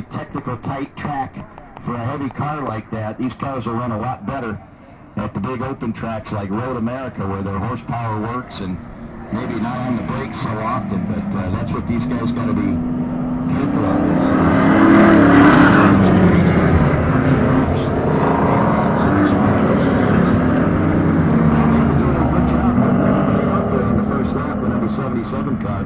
very technical, tight track for a heavy car like that. These cars will run a lot better at the big open tracks like Road America, where their horsepower works and maybe not on the brakes so often, but that's what these guys got to be careful of. Car.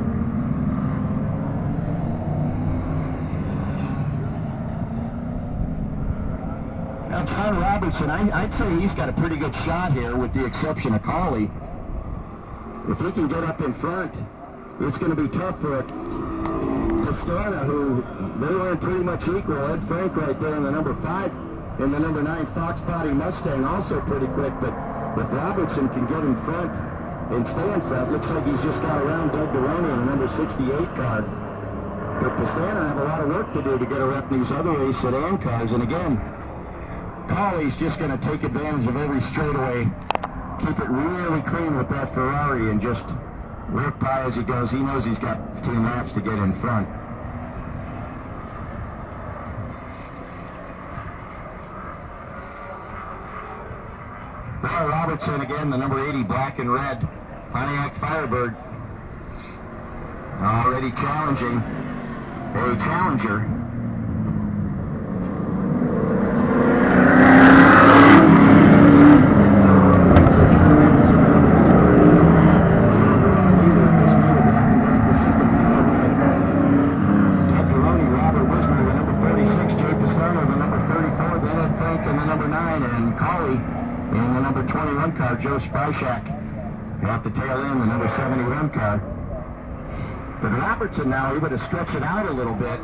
Now, John Robertson, I'd say he's got a pretty good shot here, with the exception of Colley. If he can get up in front, it's going to be tough for Pastana, who they were pretty much equal. Ed Frank right there in the number 5, and the number 9 Fox Body Mustang also pretty quick. But if Robertson can get in front and stay in front, looks like he's just got around Doug Deroni in the number 68 car. But Pastana have a lot of work to do to get her up in these other race sedan cars. And again, Colley's just going to take advantage of every straightaway, keep it really clean with that Ferrari, and just work by as he goes. He knows he's got 15 laps to get in front. Well, Robertson again, the number 80 black and red Pontiac Firebird, already challenging a challenger. Joe Spryshak at the tail end, the number 71 car. But Robertson now able to stretch it out a little bit.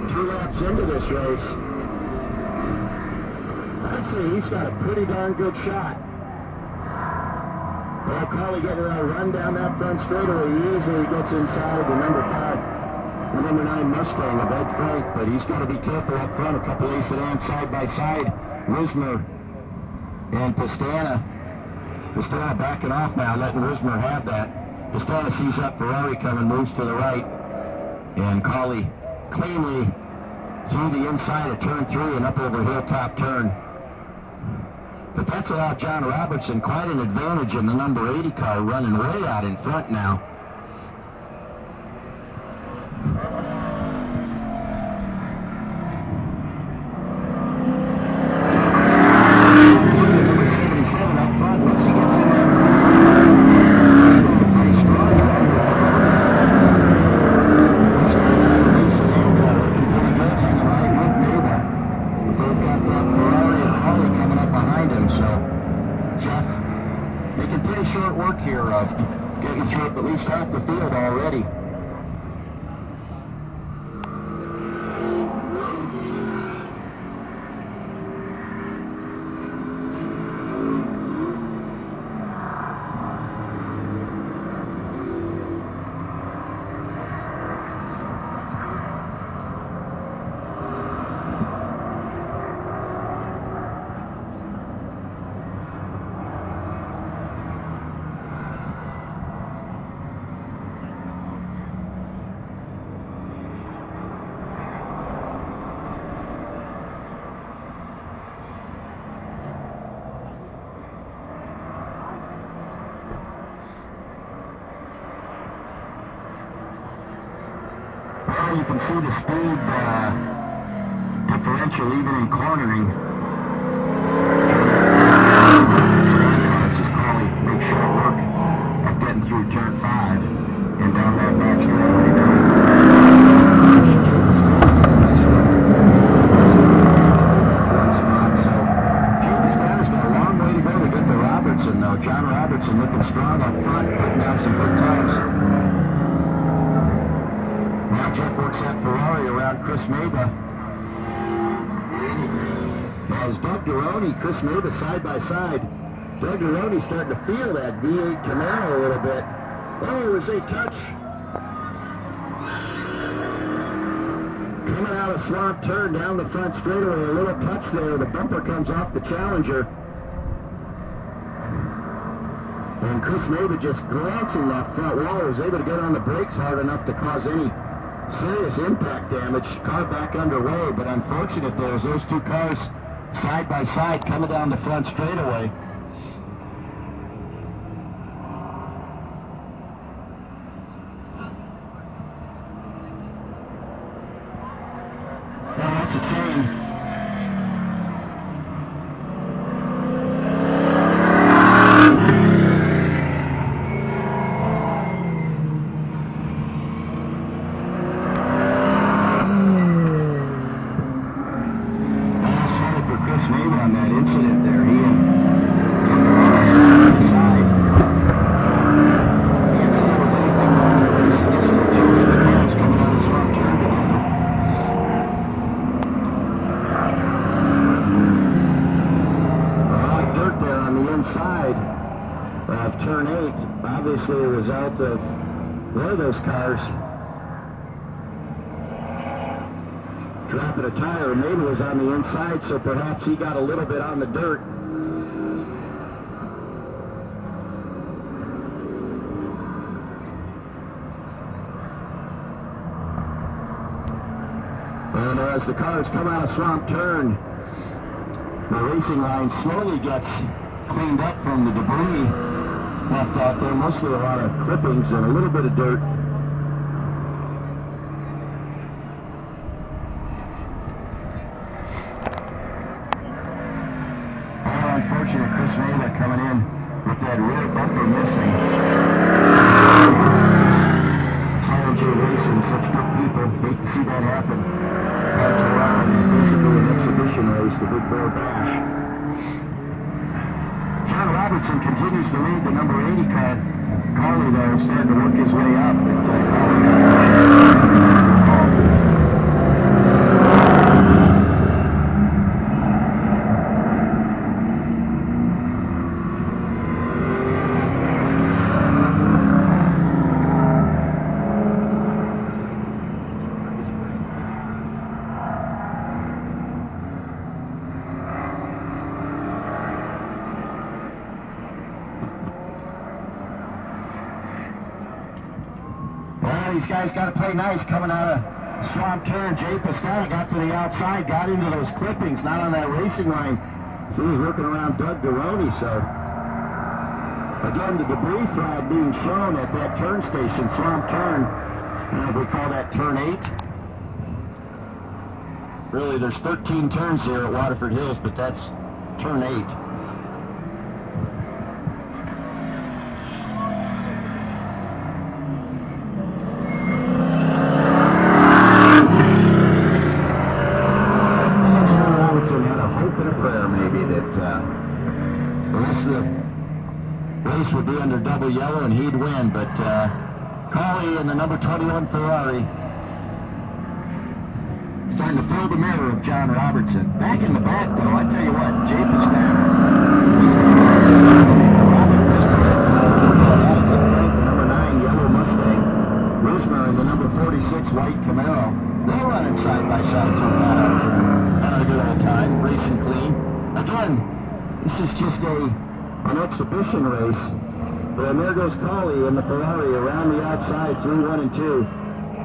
2 laps into this race, I'd say he's got a pretty darn good shot. Well, Colley getting a run down that front straightaway. He easily gets inside the number 5, the number 9 Mustang of Ed Frank, but he's got to be careful up front. A couple of sedans side by side. Wismer and Pastana backing off now, letting Wismer have that. Pastana sees that Ferrari coming, moves to the right, and Colley cleanly through the inside of turn 3 and up over Hilltop turn. But that's allowed John Robertson quite an advantage in the number 80 car, running way out in front now. You can see the speed differential even in cornering. It's just Colley make short work of getting through turn 5 and down that back straightaway. So Joe Pastana's got a long way to go to get to Robertson, though. John Robertson looking strong up front, putting down some good times. Now Jeff works that Ferrari around Chris Maba. As Doug Deroni, Chris Maba side by side. Doug Deroni starting to feel that V8 Camaro a little bit. Oh, it was a touch. Coming out of Swamp Turn down the front straightaway, a little touch there. The bumper comes off the Challenger. And Chris Maba just glancing that front wall, was able to get on the brakes hard enough to cause any serious impact damage. Car back underway, but unfortunate there's those two cars side by side coming down the front straightaway. Now that's a chain. On that incident there, he and side by side. Can't say it was anything wrong with the racing incident. Two other cars coming out of Swamp Turn together. A lot of dirt there on the inside of turn 8. Obviously a result of one of those cars dropping a tire. Maybe it was on the inside, so perhaps he got a little bit on the dirt. And as the cars come out of Swamp Turn, the racing line slowly gets cleaned up from the debris left out there. Mostly a lot of clippings and a little bit of dirt. Unfortunate Chris Mailer coming in with that rear bumper missing. Silent J Racing, such good people. Hate to see that happen. Basically an exhibition race, the Big Bear Bash. John Robertson continues to lead the number 80 car. Carly, though, starting to work his way up, but Carly got these guys got to play nice coming out of Swamp Turn. Jay Pastella got to the outside, got into those clippings, not on that racing line. So he's working around Doug Deroni. So again, the debris flag being shown at that turn station, Swamp Turn. We call that turn 8. Really, there's 13 turns here at Waterford Hills, but that's turn 8. Would be under double yellow and he'd win, but Carly in the number 21 Ferrari starting to fill the mirror of John Robertson. Back in the back, though, I tell you what, Jay Pastana, number 9 yellow Mustang, Rismer in the number 46 white Camaro. They're running side by side to having a good old time, racing clean. Again, this is just an exhibition race. And there goes Carly in the Ferrari around the outside, 3, 1, and 2,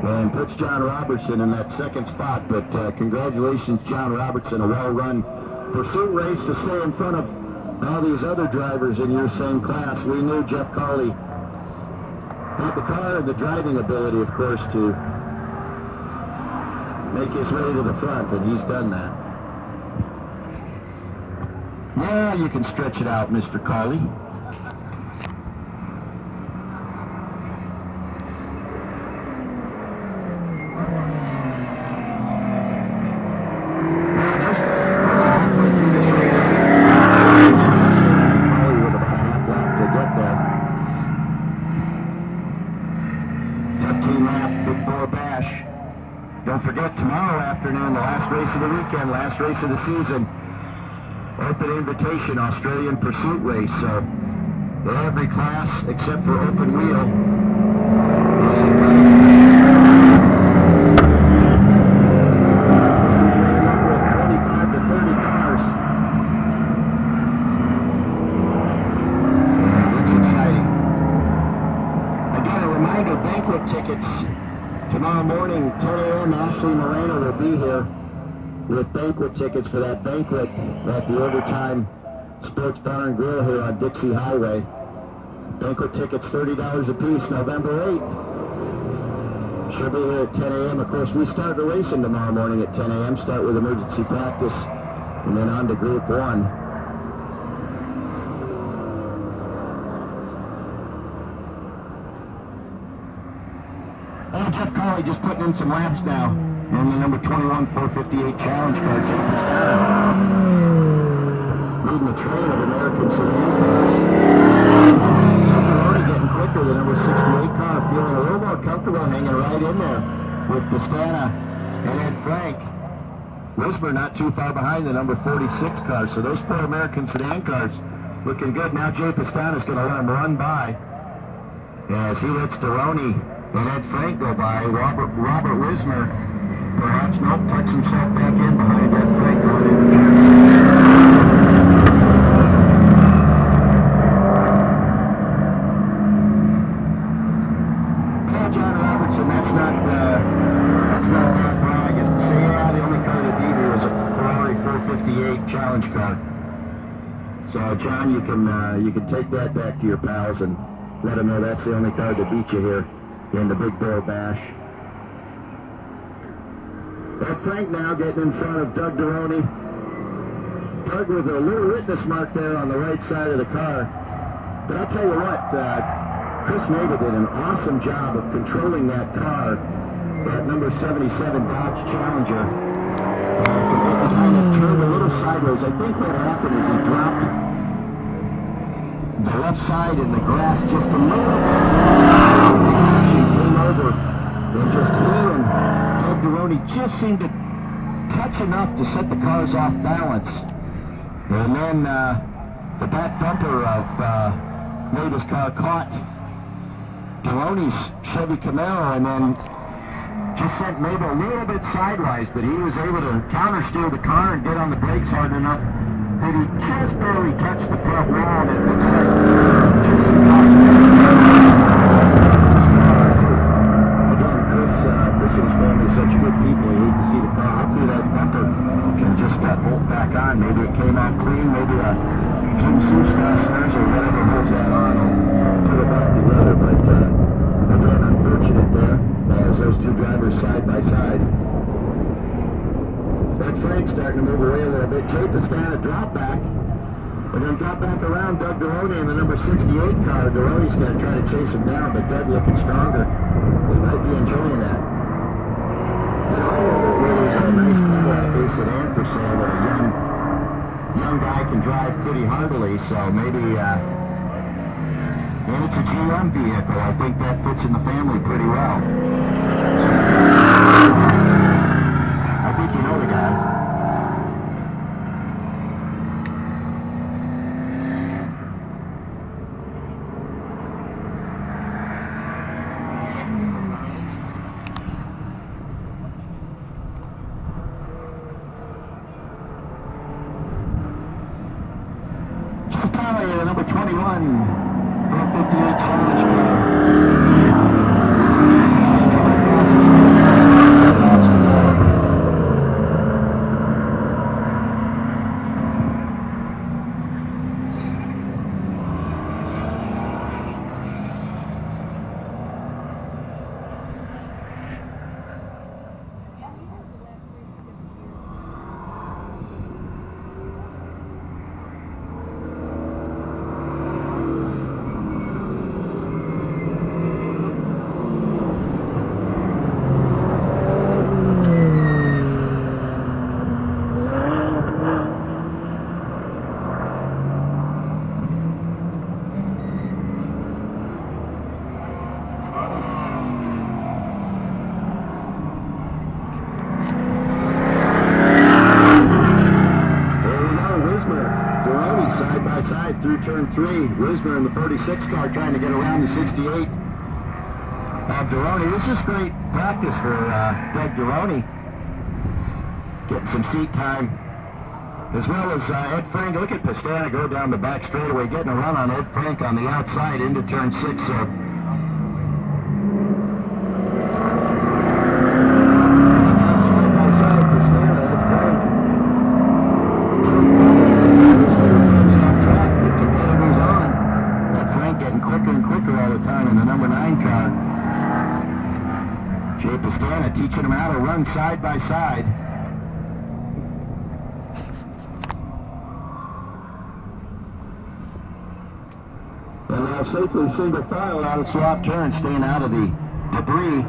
and puts John Robertson in that second spot. But congratulations, John Robertson, a well-run pursuit race to stay in front of all these other drivers in your same class. We knew Jeff Carly had the car and the driving ability, of course, to make his way to the front, and he's done that. Well, you can stretch it out, Mr. Carly. Don't forget, tomorrow afternoon, the last race of the weekend, last race of the season, open invitation Australian pursuit race. So every class except for open wheel is invited. 25 to 30 cars. It's exciting. Again, a reminder, banquet tickets tomorrow morning, will be here with banquet tickets for that banquet at the Overtime Sports Bar and Grill here on Dixie Highway. Banquet tickets $30 a piece, November 8th. Should be here at 10 a.m. Of course, we start the racing tomorrow morning at 10 a.m. Start with emergency practice and then on to Group 1. Jeff Carley just putting in some laps now. And the number 21 458 challenge car, Jay Pistana. Leading the train of American sedan cars. Ferrari getting quicker. The number 68 car feeling a little more comfortable hanging right in there with Pistana and Ed Frank. Wismer not too far behind the number 46 car. So those 4 American sedan cars looking good. Now Jay Pistana's going to let him run by as he lets Deroni and Ed Frank go by. Robert Wismer perhaps tucks himself back in behind Ed Frank going into turn 6. Yeah, John Robertson, that's not bad brag, is to say, yeah, the only car that beat me was a Ferrari 458 challenge car. So, John, you can take that back to your pals and let them know that's the only car that beat you here in the Big Bear Bash. Ed Frank now getting in front of Doug Deroni. Doug with a little witness mark there on the right side of the car. But I'll tell you what, Chris Nagle did an awesome job of controlling that car, that number 77 Dodge Challenger. He kind of turned a little sideways. I think what happened is he dropped the left side in the grass just a little bit. Came over and just he and Doug Deroni just seemed to touch enough to set the cars off balance. And then the back bumper of Nagel's car caught Deroni's Chevy Camaro and then just sent Nagle a little bit sidewise, but he was able to counter steer the car and get on the brakes hard enough that he just barely touched the front wall, and it looks like just some cars. Chris and his family are such good people. You hate to see the car. Hopefully that bumper can just bolt back on. Maybe it came off clean. Maybe a few seat fasteners or whatever holds that on will put it back together. But again, unfortunate there as those two drivers side by side. Ed Frank starting to move away a little bit. Jay Pistana drop back. And then drop back around Doug Deroni in the number 68 car. Deroni's going to try to chase him down, but Doug looking stronger. He might be enjoying that. There's a nice Cadillac base sedan for sale that a young guy can drive pretty hardily, so maybe, and it's a GM vehicle. I think that fits in the family pretty well. I think you know the guy. The number 21 458 challenge car. Through turn 3, Wismer in the 36 car trying to get around the 68 of Deroni. This is great practice for Doug Deroni. Getting some seat time. As well as Ed Frank. Look at Pistana go down the back straightaway, getting a run on Ed Frank on the outside into turn 6. So side by side by side. And now safely single file out of swap turn, staying out of the debris.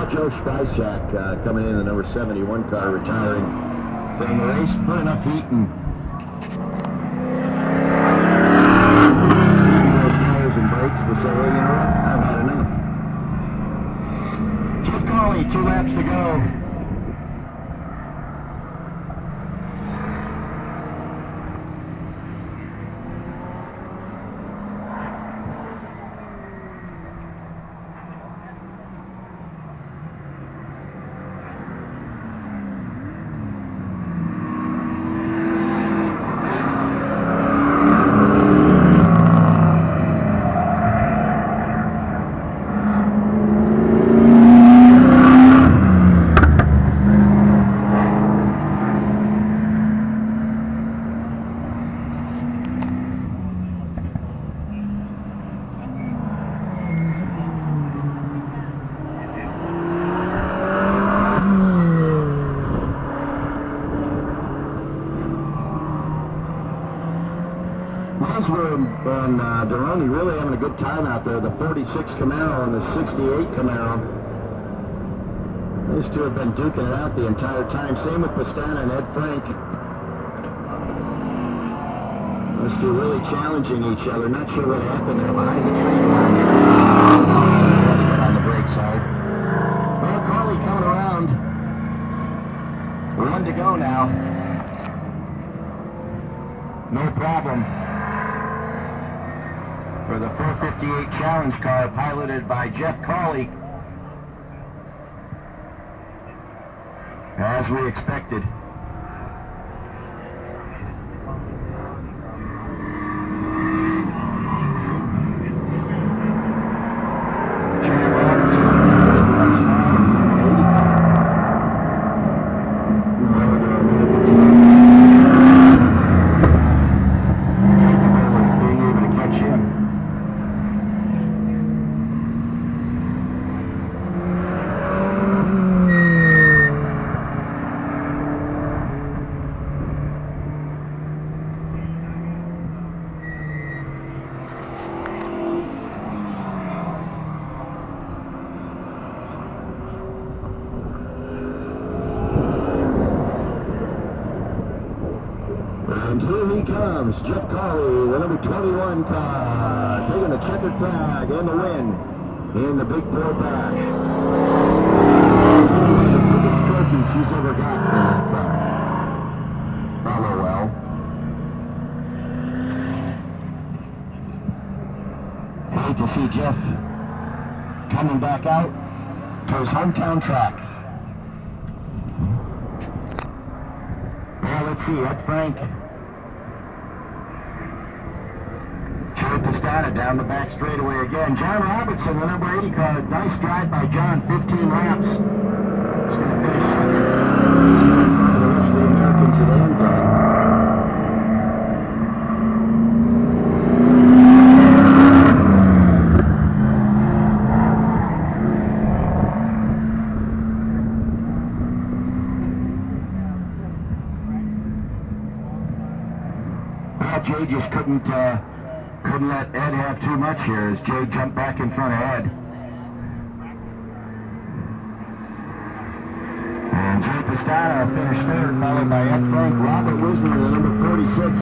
Joe Spicek coming in the number 71 car, retiring from the race. Put enough heat and those tires and brakes to say, well, you know what, I've had enough. Jeff Cawley, 2 laps to go. And Deroni really having a good time out there. The 46 Camaro and the 68 Camaro. These two have been duking it out the entire time. Same with Pastana and Ed Frank. Those two really challenging each other. Not sure what happened there behind the tree line. Get on the brake side. Well, Carly coming around. 1 to go now. No problem for the 458 Challenge car, piloted by Jeff Cawley. As we expected. And here he comes, Jeff Cawley, the number 21 car, taking the checkered flag and the win in the Big 4 Bash. One of the biggest trophies he's ever got in that car. LOL. Hate to see Jeff coming back out to his hometown track. Well, let's see, Ed Frank. Joe Pastana down the back straightaway again. John Robertson, the number 80 car. Nice drive by John, 15 laps. He's going to finish second. He's in front of the rest of the Americans at Andon. Well, Jay just couldn't let Ed have too much here as Jay jumped back in front of Ed. And Jay Pastana finished third, followed by Ed Frank, Robert Wisner, the number 46.